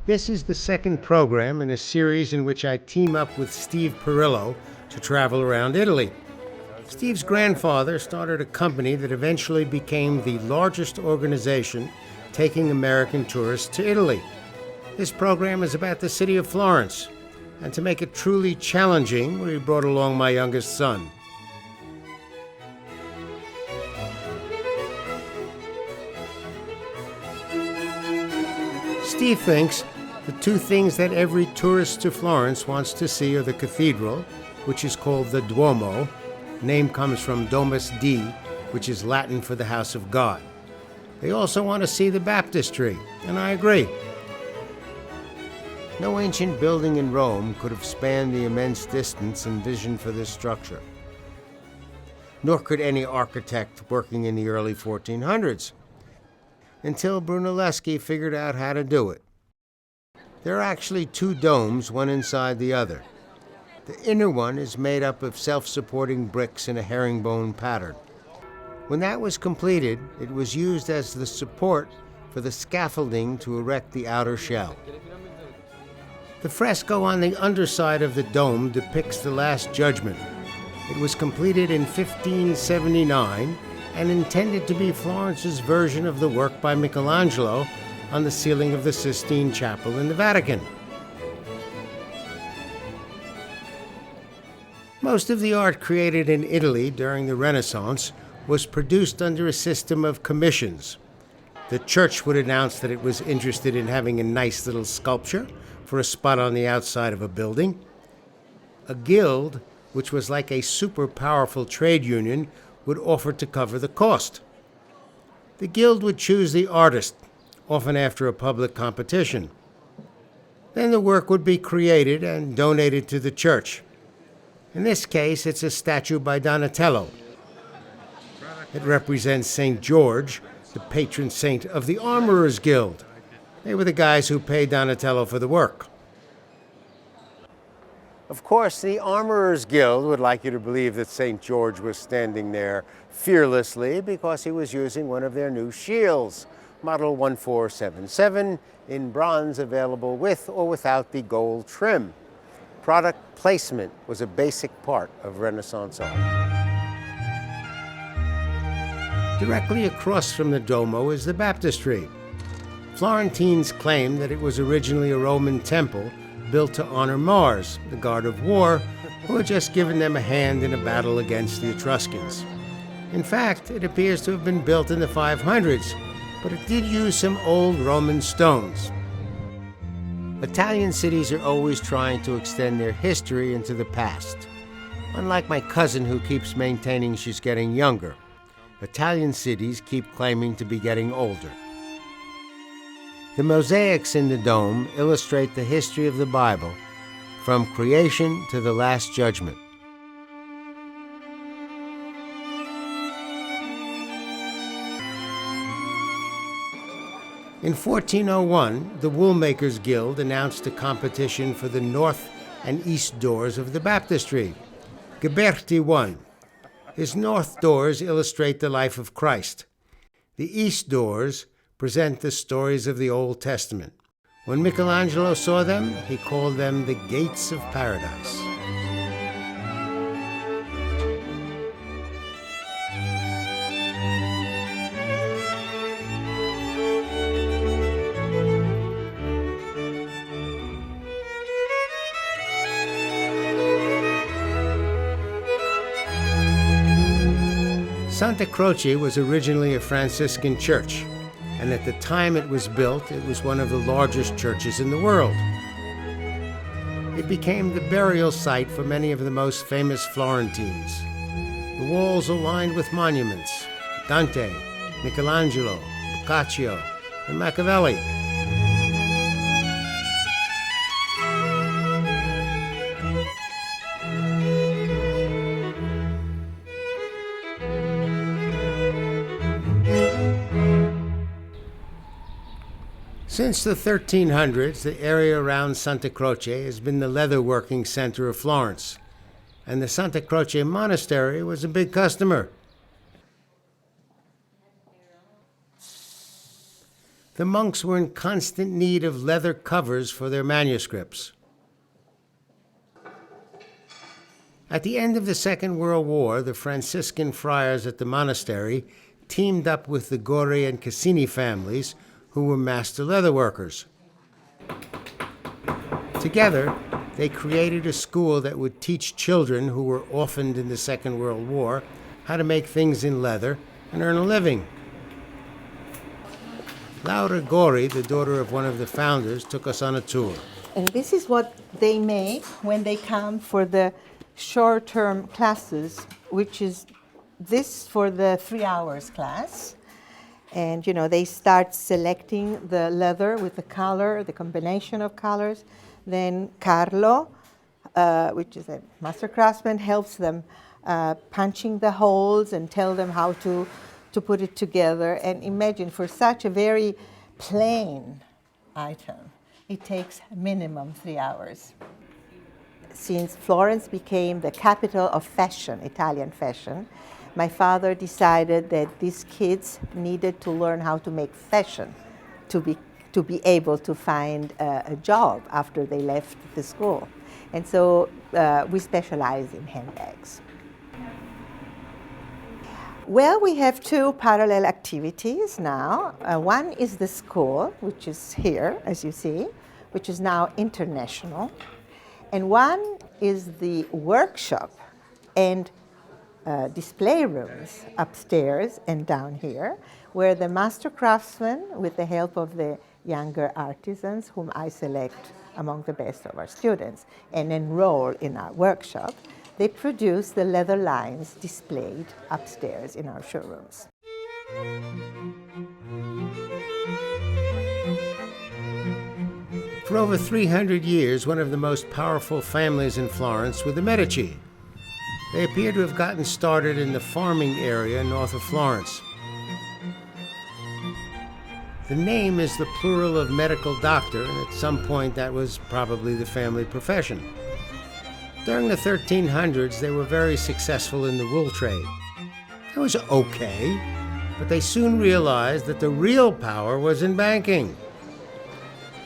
This is the second program in a series in which I team up with Steve Perillo to travel around Italy. Steve's grandfather started a company that eventually became the largest organization taking American tourists to Italy. This program is about the city of Florence, and to make it truly challenging, we brought along my youngest son. Steve thinks the two things that every tourist to Florence wants to see are the cathedral, which is called the Duomo. The name comes from Domus Dei, which is Latin for the house of God. They also want to see the Baptistry, and I agree. No ancient building in Rome could have spanned the immense distance envisioned for this structure. Nor could any architect working in the early 1400s, until Brunelleschi figured out how to do it. There are actually two domes, one inside the other. The inner one is made up of self-supporting bricks in a herringbone pattern. When that was completed, it was used as the support for the scaffolding to erect the outer shell. The fresco on the underside of the dome depicts the Last Judgment. It was completed in 1579 and intended to be Florence's version of the work by Michelangelo on the ceiling of the Sistine Chapel in the Vatican. Most of the art created in Italy during the Renaissance was produced under a system of commissions. The church would announce that it was interested in having a nice little sculpture for a spot on the outside of a building. A guild, which was like a super powerful trade union, would offer to cover the cost. The guild would choose the artist, often after a public competition. Then the work would be created and donated to the church. In this case, it's a statue by Donatello. It represents St. George, the patron saint of the Armorers Guild. They were the guys who paid Donatello for the work. Of course, the Armorers Guild would like you to believe that St. George was standing there fearlessly because he was using one of their new shields, Model 1477, in bronze, available with or without the gold trim. Product placement was a basic part of Renaissance art. Directly across from the Duomo is the Baptistry. Florentines claim that it was originally a Roman temple built to honor Mars, the god of war, who had just given them a hand in a battle against the Etruscans. In fact, it appears to have been built in the 500s, but it did use some old Roman stones. Italian cities are always trying to extend their history into the past. Unlike my cousin who keeps maintaining she's getting younger, Italian cities keep claiming to be getting older. The mosaics in the dome illustrate the history of the Bible, from creation to the Last Judgment. In 1401, the Woolmakers Guild announced a competition for the north and east doors of the Baptistry. Ghiberti won. His north doors illustrate the life of Christ. The east doors present the stories of the Old Testament. When Michelangelo saw them, he called them the Gates of Paradise. Santa Croce was originally a Franciscan church, and at the time it was built, it was one of the largest churches in the world. It became the burial site for many of the most famous Florentines. The walls are lined with monuments: Dante, Michelangelo, Boccaccio, and Machiavelli. Since the 1300s, the area around Santa Croce has been the leatherworking center of Florence, and the Santa Croce Monastery was a big customer. The monks were in constant need of leather covers for their manuscripts. At the end of the Second World War, the Franciscan friars at the monastery teamed up with the Gori and Cassini families, who were master leatherworkers. Together, they created a school that would teach children who were orphaned in the Second World War how to make things in leather and earn a living. Laura Gori, the daughter of one of the founders, took us on a tour. And this is what they make when they come for the short-term classes, which is this for the 3 hours class. And, they start selecting the leather with the color, the combination of colors. Then Carlo, which is a master craftsman, helps them punching the holes and tell them how to put it together. And imagine, for such a very plain item, it takes minimum 3 hours. Since Florence became the capital of fashion, Italian fashion, my father decided that these kids needed to learn how to make fashion to be able to find a job after they left the school. And so we specialize in handbags. Well, we have two parallel activities now. One is the school, which is here, as you see, which is now international. And one is the workshop and display rooms upstairs and down here, where the master craftsmen, with the help of the younger artisans, whom I select among the best of our students and enroll in our workshop, they produce the leather lines displayed upstairs in our showrooms. For over 300 years, one of the most powerful families in Florence were the Medici. They appear to have gotten started in the farming area north of Florence. The name is the plural of medical doctor, and at some point that was probably the family profession. During the 1300s, they were very successful in the wool trade. It was okay, but they soon realized that the real power was in banking.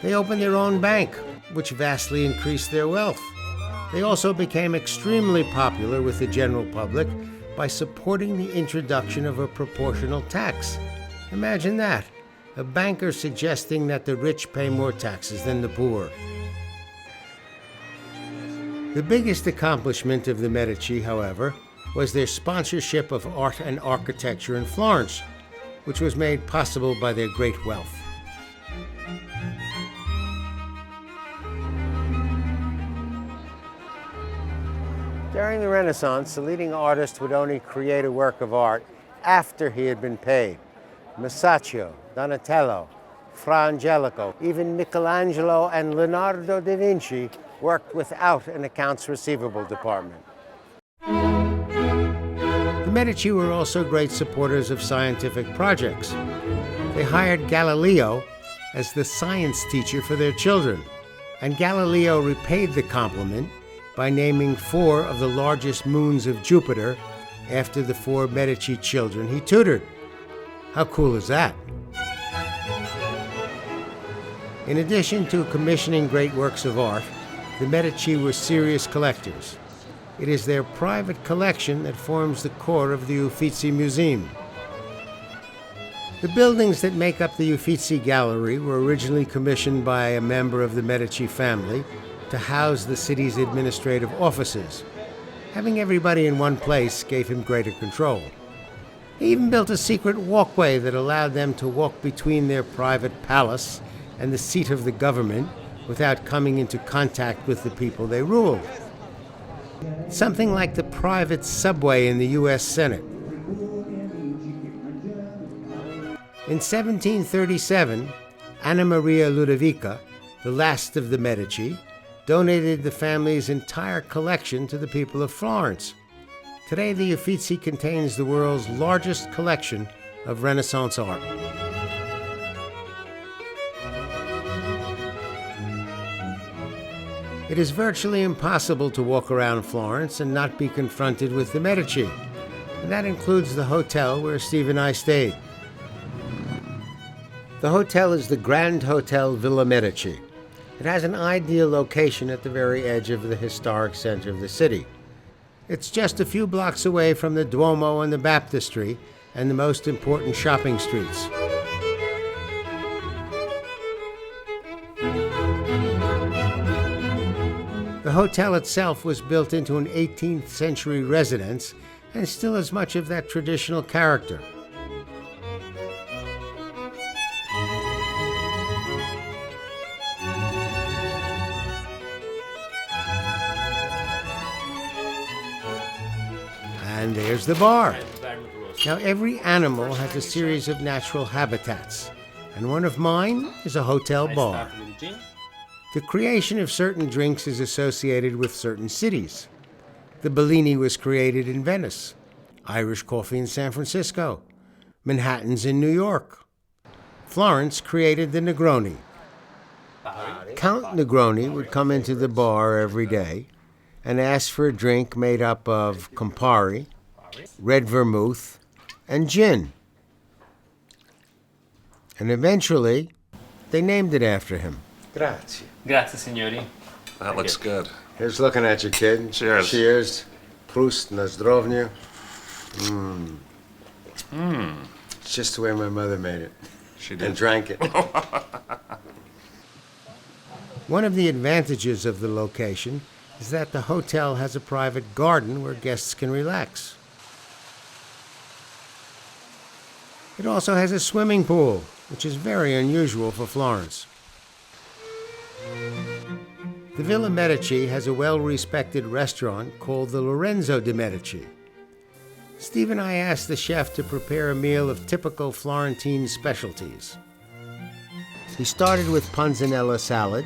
They opened their own bank, which vastly increased their wealth. They also became extremely popular with the general public by supporting the introduction of a proportional tax. Imagine that, a banker suggesting that the rich pay more taxes than the poor. The biggest accomplishment of the Medici, however, was their sponsorship of art and architecture in Florence, which was made possible by their great wealth. During the Renaissance, the leading artist would only create a work of art after he had been paid. Masaccio, Donatello, Fra Angelico, even Michelangelo and Leonardo da Vinci worked without an accounts receivable department. The Medici were also great supporters of scientific projects. They hired Galileo as the science teacher for their children, and Galileo repaid the compliment by naming 4 of the largest moons of Jupiter after the 4 Medici children he tutored. How cool is that? In addition to commissioning great works of art, the Medici were serious collectors. It is their private collection that forms the core of the Uffizi Museum. The buildings that make up the Uffizi Gallery were originally commissioned by a member of the Medici family to house the city's administrative offices. Having everybody in one place gave him greater control. He even built a secret walkway that allowed them to walk between their private palace and the seat of the government without coming into contact with the people they ruled. Something like the private subway in the U.S. Senate. In 1737, Anna Maria Ludovica, the last of the Medici, donated the family's entire collection to the people of Florence. Today, the Uffizi contains the world's largest collection of Renaissance art. It is virtually impossible to walk around Florence and not be confronted with the Medici. And that includes the hotel where Steve and I stayed. The hotel is the Grand Hotel Villa Medici. It has an ideal location at the very edge of the historic center of the city. It's just a few blocks away from the Duomo and the Baptistry and the most important shopping streets. The hotel itself was built into an 18th century residence and still has much of that traditional character. And there's the bar. Now, every animal has a series of natural habitats, and one of mine is a hotel bar. The creation of certain drinks is associated with certain cities. The Bellini was created in Venice, Irish coffee in San Francisco, Manhattan's in New York. Florence created the Negroni. Count Negroni would come into the bar every day and ask for a drink made up of Campari, red vermouth, and gin. And eventually, they named it after him. Grazie. Grazie, signori. That looks good. Here's looking at you, kid. Cheers. Cheers. Proust na zdrovje. It's just the way my mother made it. She did. And drank it. One of the advantages of the location is that the hotel has a private garden where guests can relax. It also has a swimming pool, which is very unusual for Florence. The Villa Medici has a well-respected restaurant called the Lorenzo de Medici. Steve and I asked the chef to prepare a meal of typical Florentine specialties. He started with panzanella salad,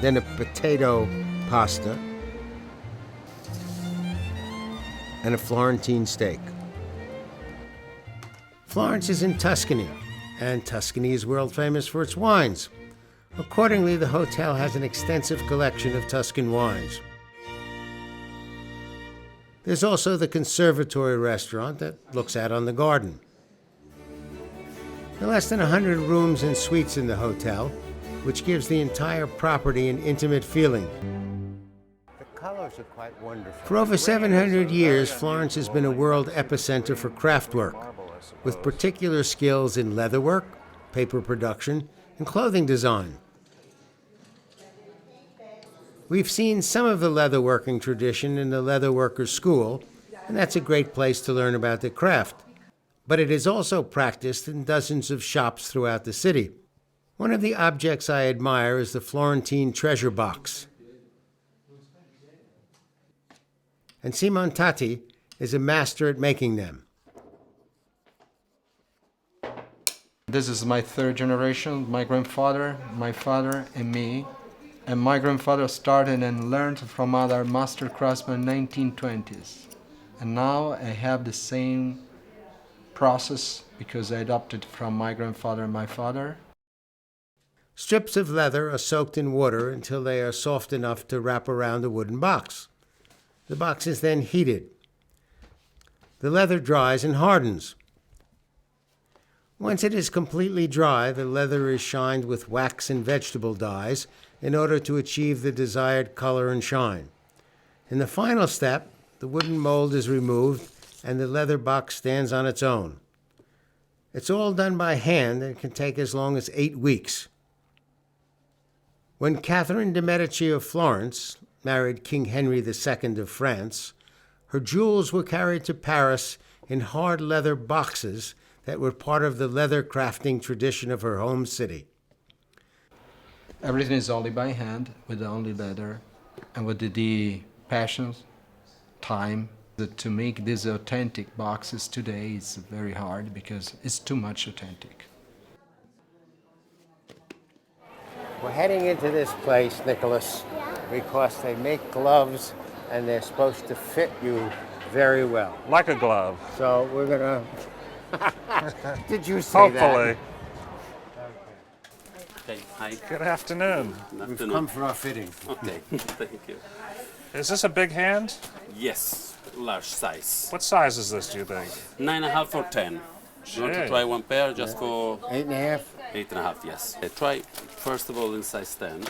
then a potato pasta, and a Florentine steak. Florence is in Tuscany, and Tuscany is world famous for its wines. Accordingly, the hotel has an extensive collection of Tuscan wines. There's also the conservatory restaurant that looks out on the garden. There are less than 100 rooms and suites in the hotel, which gives the entire property an intimate feeling. The colors are quite wonderful. For over 700 years, Florence has been a world epicenter for craftwork, with particular skills in leatherwork, paper production, and clothing design. We've seen some of the leatherworking tradition in the Leatherworkers' School, and that's a great place to learn about the craft. But it is also practiced in dozens of shops throughout the city. One of the objects I admire is the Florentine treasure box. And Simon Tatti is a master at making them. This is my third generation, my grandfather, my father, and me. And my grandfather started and learned from other master craftsmen in 1920s. And now I have the same process because I adopted from my grandfather and my father. Strips of leather are soaked in water until they are soft enough to wrap around a wooden box. The box is then heated. The leather dries and hardens. Once it is completely dry, the leather is shined with wax and vegetable dyes in order to achieve the desired color and shine. In the final step, the wooden mold is removed and the leather box stands on its own. It's all done by hand and can take as long as 8 weeks. When Catherine de' Medici of Florence married King Henry II of France, her jewels were carried to Paris in hard leather boxes that were part of the leather crafting tradition of her home city. Everything is only by hand, with only leather, and with the passion, time. To make these authentic boxes today is very hard because it's too much authentic. We're heading into this place, Nicholas, because they make gloves and they're supposed to fit you very well. Like a glove. So we're gonna... Did you say that? Hopefully. Okay, hi. Good afternoon. We've come for our fitting. Okay, thank you. Is this a big hand? Yes, large size. What size is this, do you think? 9.5 or 10. You want to Gee. try one pair just for 8.5. 8.5, yes. Try, first of all, in size 10.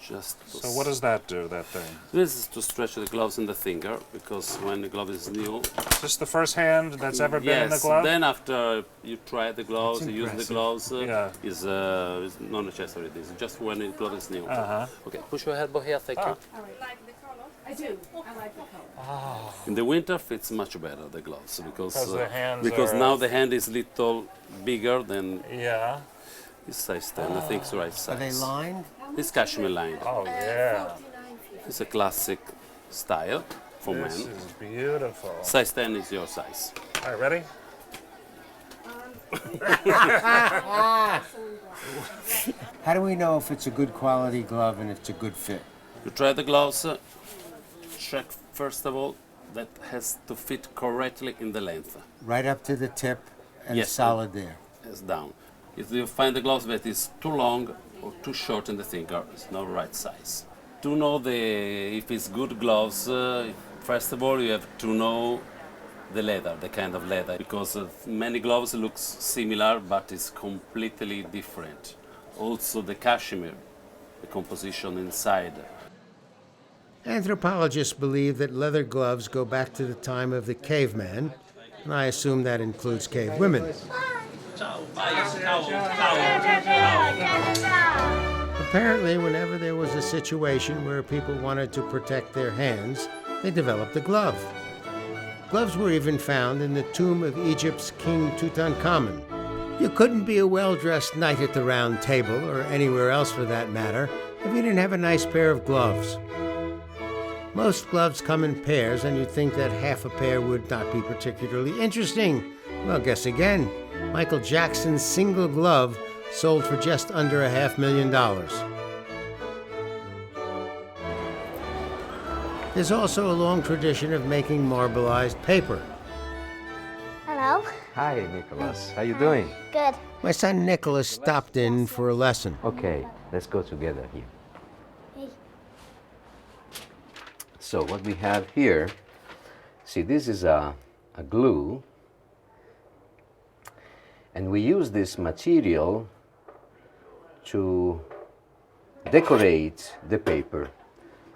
Just to So what does that do, that thing? This is to stretch the gloves in the finger, because when the glove is new... Is this the first hand that's ever been in the Yes, glove? then after you try the gloves, you use the gloves, Yeah. is not necessary. This is just when the glove is new. Uh-huh. Okay, push your elbow here, thank you. Like the color? I do. I like the color. In the winter fits much better, the gloves, because the hands because are- now the hand is little bigger than Yeah. this size 10. I think it's the right size. Are they lined? It's cashmere lined. Oh, yeah. It's a classic style for This men. is beautiful. Size 10 is your size. All right, ready? How do we know if it's a good quality glove and it's a good fit? You try the gloves, check first of all that has to fit correctly in the length. Right up to the tip and Yes. solid there. It's down. If you find the gloves that is too long or too short in the finger, it's not right size. To know if it's good gloves, first of all you have to know the leather, the kind of leather, because many gloves looks similar but it's completely different. Also the cashmere, the composition inside. Anthropologists believe that leather gloves go back to the time of the caveman, and I assume that includes cave women. Apparently, whenever there was a situation where people wanted to protect their hands, they developed a glove. Gloves were even found in the tomb of Egypt's King Tutankhamun. You couldn't be a well-dressed knight at the Round Table, or anywhere else for that matter, if you didn't have a nice pair of gloves. Most gloves come in pairs, and you'd think that half a pair would not be particularly interesting. Well, guess again. Michael Jackson's single glove sold for just under $500,000. There's also a long tradition of making marbleized paper. Hello. Hi, Nicholas. How you doing? Good. My son Nicholas stopped in for a lesson. Okay, let's go together here. Hey. So what we have here, see, this is a glue, and we use this material to decorate the paper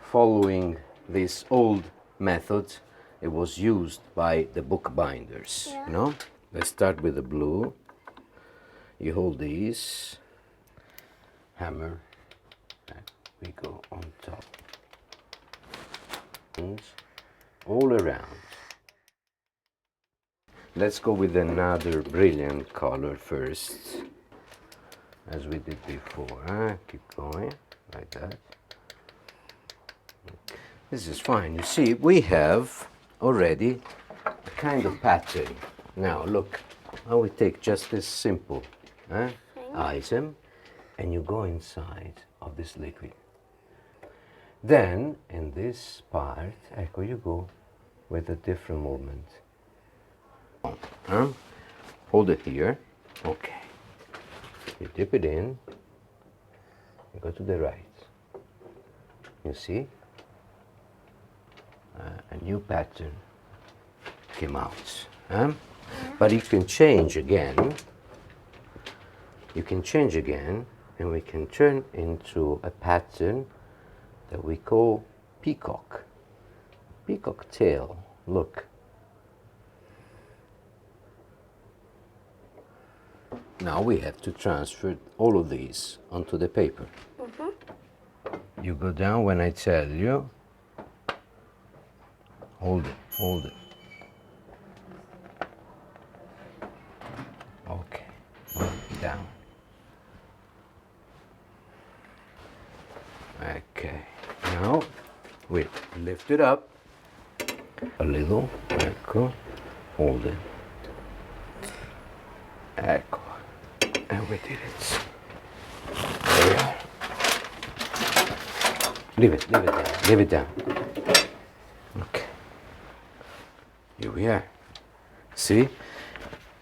following this old method. It was used by the bookbinders, you know? Let's start with the blue. You hold this hammer, and we go on top. And all around. Let's go with another brilliant color first, as we did before. Keep going, like that. This is fine. You see, we have already a kind of pattern. Now, look, how we take just this simple item, and you go inside of this liquid. Then, in this part, ecco, you go with a different movement. Hold it here. Okay. You dip it in. You go to the right. You see? A new pattern came out. But you can change again. You can change again, and we can turn into a pattern that we call peacock. Peacock tail. Look. Now we have to transfer all of these onto the paper. You go down when I tell you. Hold it, hold it. Okay, down. Okay, now we lift it up a little, ecco, hold it. Ecco, and we did it. There we are. Leave it down, leave it down. Okay. Here we are. See?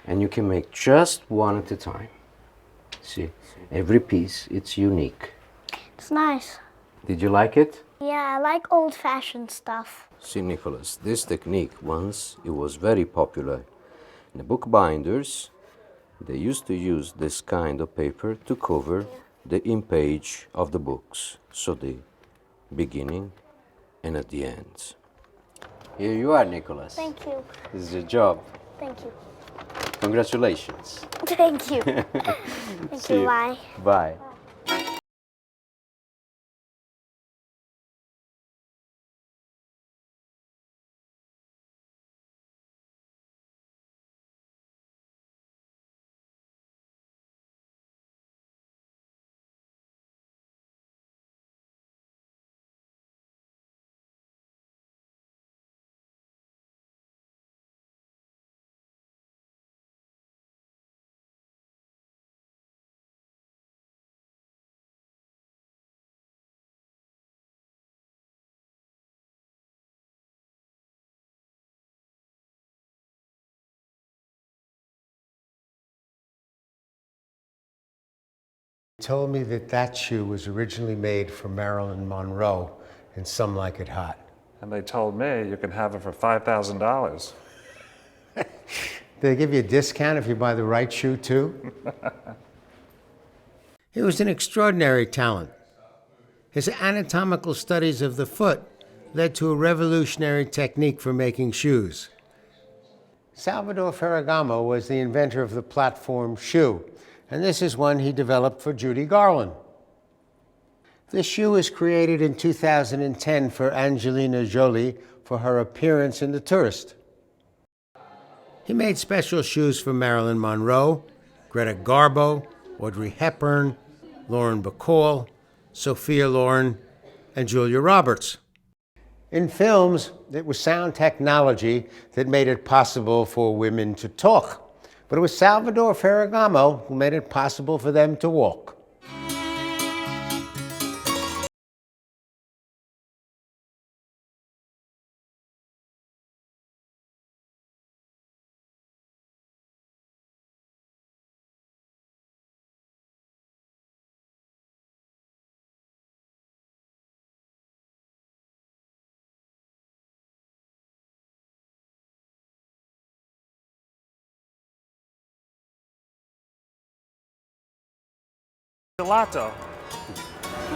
And you can make just one at a time. See? Every piece, it's unique. It's nice. Did you like it? Yeah, I like old-fashioned stuff. See, Nicholas, this technique once, it was very popular The bookbinders, they used to use this kind of paper to cover the in-page of the books, so the beginning and at the end. Here you are, Nicholas. Thank you. This is your job. Thank you. Congratulations. Thank you. Thank See you. you. Bye. Bye. He told me that that shoe was originally made for Marilyn Monroe in Some Like It Hot. And they told me you can have it for $5,000. They give you a discount if you buy the right shoe, too? He was an extraordinary talent. His anatomical studies of the foot led to a revolutionary technique for making shoes. Salvatore Ferragamo was the inventor of the platform shoe, and this is one he developed for Judy Garland. This shoe was created in 2010 for Angelina Jolie for her appearance in The Tourist. He made special shoes for Marilyn Monroe, Greta Garbo, Audrey Hepburn, Lauren Bacall, Sophia Loren, and Julia Roberts. In films, it was sound technology that made it possible for women to talk. But it was Salvatore Ferragamo who made it possible for them to walk. Gelato.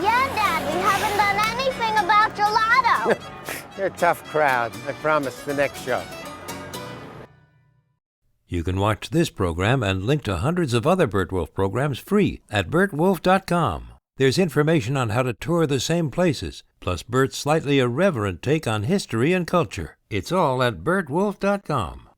Yeah, Dad, we haven't done anything about gelato. They're a tough crowd. I promise the next show. You can watch this program and link to hundreds of other Burt Wolf programs free at burtwolf.com. There's information on how to tour the same places, plus Burt's slightly irreverent take on history and culture. It's all at burtwolf.com.